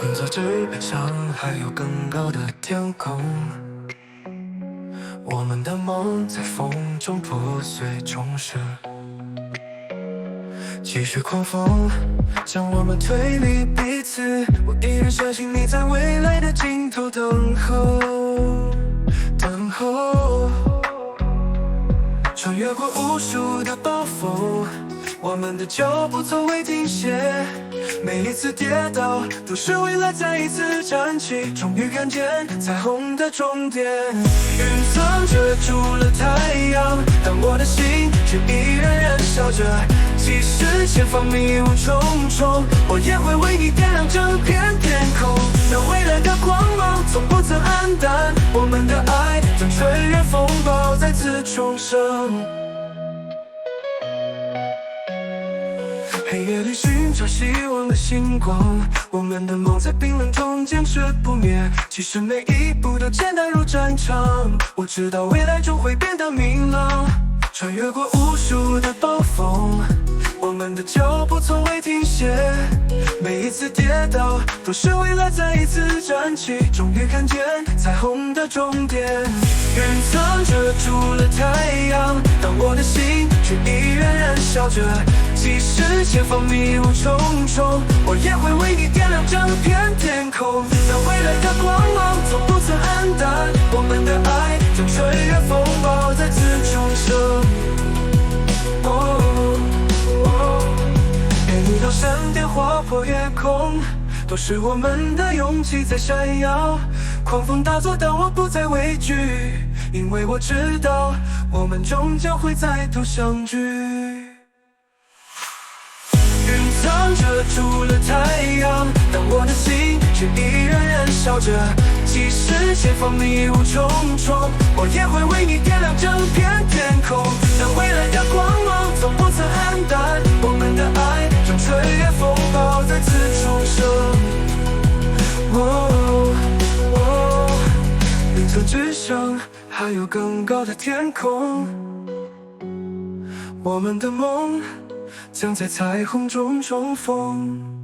云座之上还有更高的天空，我们的梦在风中破碎重生。继续狂风将我们推离彼此，我依然相信你在未来的尽头等候，等候。穿越过无数的暴风，我们的脚步从未停歇，每一次跌倒都是为了再一次站起，终于看见彩虹的终点。云层遮住了太阳，但我的心却依然燃烧着。即使前方迷雾重重，我也会为你点亮整片天空。那未来的光芒从不曾黯淡，我们的爱将穿越风暴再次重生。黑夜里寻找希望的星光，我们的梦在冰冷中坚持不灭。即使每一步都简单如战场，我知道未来终会变得明朗。穿越过无数的暴风，我们的脚步从未停歇，每一次跌倒都是为了再一次站起，终于看见彩虹的终点。云层遮住了太阳，但我的心却依然燃烧着。即使前方迷雾重重，我也会为你点亮整片天空。那未来的光芒从不曾黯淡，我们的爱将穿越风暴再次重生。遇到闪电划破夜空，都是我们的勇气在闪耀。狂风大作，但我不再畏惧，因为我知道我们终将会再度相聚。云层遮住了太阳，但我的心却依然燃烧着。即使前方迷雾重重，我也会为你点亮整片天空。那未来的光芒从不曾黯淡，我们的爱将穿越风暴再次重生。云层之上还有更高的天空，我们的梦将在彩虹中重逢。